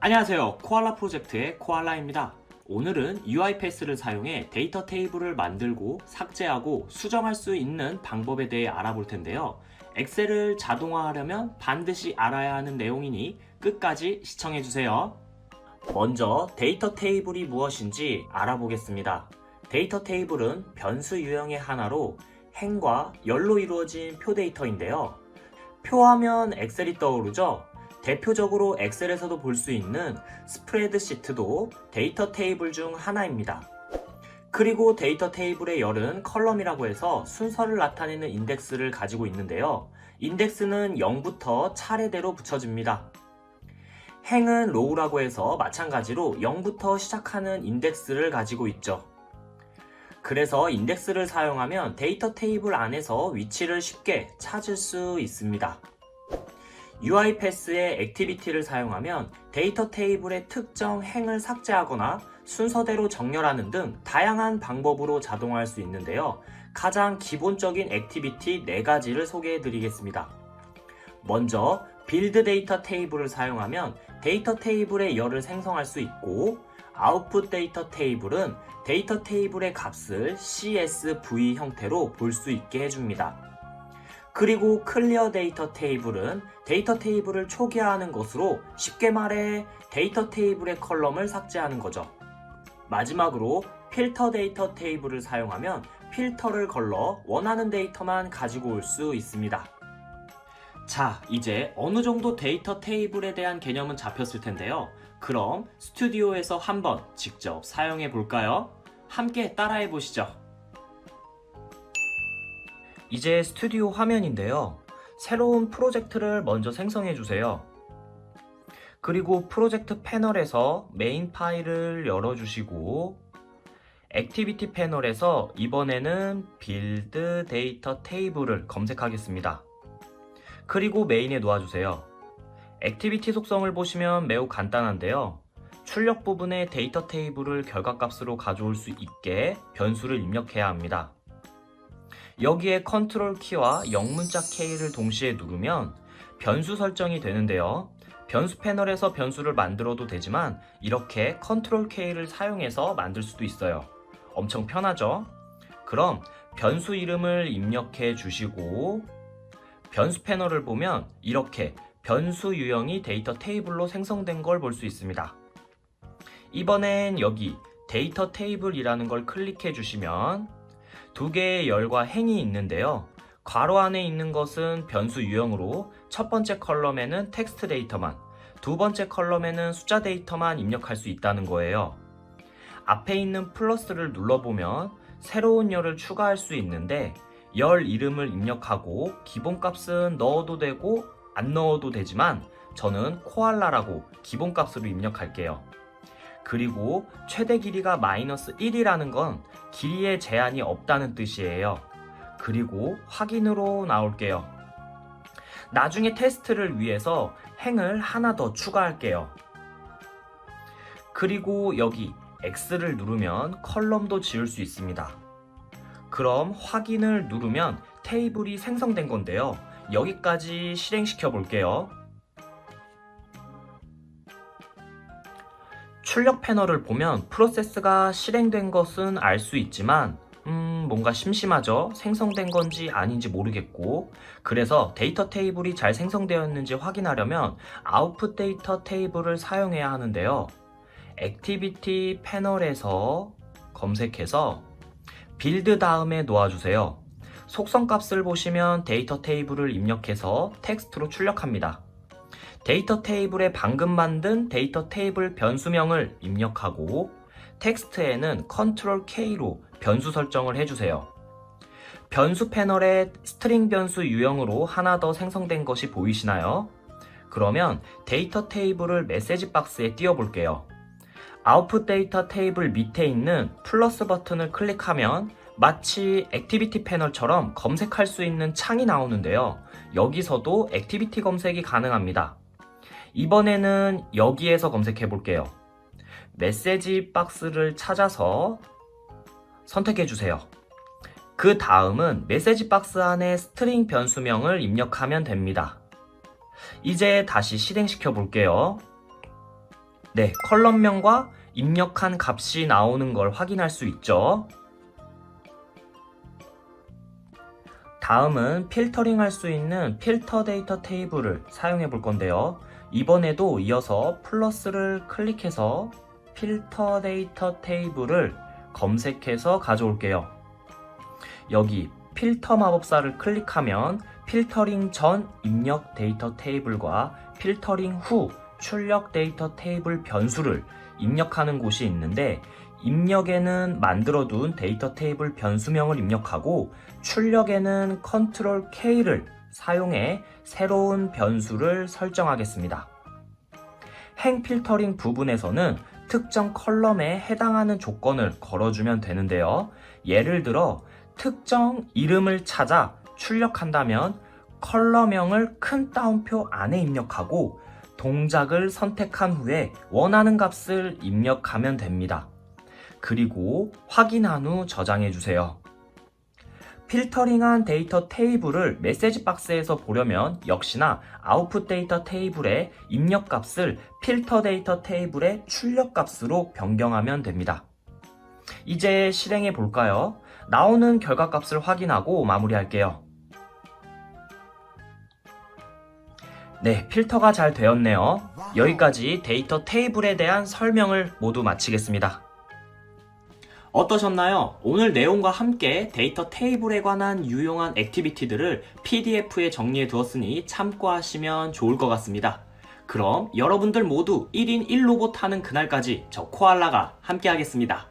안녕하세요. 코알라 프로젝트의 코알라입니다. 오늘은 UiPath를 사용해 데이터 테이블을 만들고 삭제하고 수정할 수 있는 방법에 대해 알아볼 텐데요. 엑셀을 자동화하려면 반드시 알아야 하는 내용이니 끝까지 시청해주세요. 먼저 데이터 테이블이 무엇인지 알아보겠습니다. 데이터 테이블은 변수 유형의 하나로 행과 열로 이루어진 표 데이터인데요. 표하면 엑셀이 떠오르죠? 대표적으로 엑셀에서도 볼 수 있는 스프레드시트도 데이터 테이블 중 하나입니다. 그리고 데이터 테이블의 열은 컬럼이라고 해서 순서를 나타내는 인덱스를 가지고 있는데요. 인덱스는 0부터 차례대로 붙여집니다. 행은 로우라고 해서 마찬가지로 0부터 시작하는 인덱스를 가지고 있죠. 그래서 인덱스를 사용하면 데이터 테이블 안에서 위치를 쉽게 찾을 수 있습니다. UiPath의 액티비티를 사용하면 데이터 테이블의 특정 행을 삭제하거나 순서대로 정렬하는 등 다양한 방법으로 자동화할 수 있는데요. 가장 기본적인 액티비티 4가지를 소개해 드리겠습니다. 먼저 빌드 데이터 테이블을 사용하면 데이터 테이블의 열을 생성할 수 있고, 아웃풋 데이터 테이블은 데이터 테이블의 값을 CSV 형태로 볼 수 있게 해줍니다. 그리고 클리어 데이터 테이블은 데이터 테이블을 초기화하는 것으로 쉽게 말해 데이터 테이블의 컬럼을 삭제하는 거죠. 마지막으로 필터 데이터 테이블을 사용하면 필터를 걸러 원하는 데이터만 가지고 올 수 있습니다. 자, 이제 어느 정도 데이터 테이블에 대한 개념은 잡혔을 텐데요. 그럼 스튜디오에서 한번 직접 사용해 볼까요? 함께 따라해 보시죠. 이제 스튜디오 화면인데요. 새로운 프로젝트를 먼저 생성해 주세요. 그리고 프로젝트 패널에서 메인 파일을 열어주시고, 액티비티 패널에서 이번에는 빌드 데이터 테이블을 검색하겠습니다. 그리고 메인에 놓아주세요. 액티비티 속성을 보시면 매우 간단한데요. 출력 부분에 데이터 테이블을 결과값으로 가져올 수 있게 변수를 입력해야 합니다. 여기에 컨트롤 키와 영문자 K를 동시에 누르면 변수 설정이 되는데요. 변수 패널에서 변수를 만들어도 되지만 이렇게 컨트롤 K를 사용해서 만들 수도 있어요. 엄청 편하죠? 그럼 변수 이름을 입력해 주시고, 변수 패널을 보면 이렇게 변수 유형이 데이터 테이블로 생성된 걸 볼 수 있습니다. 이번엔 여기 데이터 테이블이라는 걸 클릭해 주시면 2개의 열과 행이 있는데요. 괄호 안에 있는 것은 변수 유형으로 첫 번째 컬럼에는 텍스트 데이터만, 두 번째 컬럼에는 숫자 데이터만 입력할 수 있다는 거예요. 앞에 있는 플러스를 눌러보면 새로운 열을 추가할 수 있는데, 열 이름을 입력하고 기본값은 넣어도 되고 안 넣어도 되지만 저는 코알라라고 기본값으로 입력할게요. 그리고 최대 길이가 -1이라는 건 길이에 제한이 없다는 뜻이에요. 그리고 확인으로 나올게요. 나중에 테스트를 위해서 행을 하나 더 추가할게요. 그리고 여기 X를 누르면 컬럼도 지울 수 있습니다. 그럼 확인을 누르면 테이블이 생성된 건데요. 여기까지 실행시켜 볼게요. 출력 패널을 보면 프로세스가 실행된 것은 알 수 있지만 뭔가 심심하죠? 생성된 건지 아닌지 모르겠고, 그래서 데이터 테이블이 잘 생성되었는지 확인하려면 아웃풋 데이터 테이블을 사용해야 하는데요. 액티비티 패널에서 검색해서 빌드 다음에 놓아주세요. 속성 값을 보시면 데이터 테이블을 입력해서 텍스트로 출력합니다. 데이터 테이블에 방금 만든 데이터 테이블 변수명을 입력하고, 텍스트에는 컨트롤 K로 변수 설정을 해주세요. 변수 패널에 스트링 변수 유형으로 하나 더 생성된 것이 보이시나요? 그러면 데이터 테이블을 메시지 박스에 띄워볼게요. 아웃풋 데이터 테이블 밑에 있는 플러스 버튼을 클릭하면 마치 액티비티 패널처럼 검색할 수 있는 창이 나오는데요. 여기서도 액티비티 검색이 가능합니다. 이번에는 여기에서 검색해 볼게요. 메시지 박스를 찾아서 선택해 주세요. 그 다음은 메시지 박스 안에 스트링 변수명을 입력하면 됩니다. 이제 다시 실행시켜 볼게요. 네, 컬럼명과 입력한 값이 나오는 걸 확인할 수 있죠. 다음은 필터링 할 수 있는 필터 데이터 테이블을 사용해 볼 건데요. 이번에도 이어서 플러스를 클릭해서 필터 데이터 테이블을 검색해서 가져올게요. 여기 필터 마법사를 클릭하면 필터링 전 입력 데이터 테이블과 필터링 후 출력 데이터 테이블 변수를 입력하는 곳이 있는데, 입력에는 만들어둔 데이터 테이블 변수명을 입력하고 출력에는 컨트롤 K를 사용해 새로운 변수를 설정하겠습니다. 행 필터링 부분에서는 특정 컬럼에 해당하는 조건을 걸어주면 되는데요. 예를 들어 특정 이름을 찾아 출력한다면 컬럼명을 큰 따옴표 안에 입력하고 동작을 선택한 후에 원하는 값을 입력하면 됩니다. 그리고 확인한 후 저장해 주세요. 필터링한 데이터 테이블을 메시지 박스에서 보려면 역시나 아웃풋 데이터 테이블의 입력 값을 필터 데이터 테이블의 출력 값으로 변경하면 됩니다. 이제 실행해 볼까요? 나오는 결과 값을 확인하고 마무리할게요. 네, 필터가 잘 되었네요. 여기까지 데이터 테이블에 대한 설명을 모두 마치겠습니다. 어떠셨나요? 오늘 내용과 함께 데이터 테이블에 관한 유용한 액티비티들을 PDF에 정리해 두었으니 참고하시면 좋을 것 같습니다. 그럼 여러분들 모두 1인 1로봇 하는 그날까지 저 코알라가 함께 하겠습니다.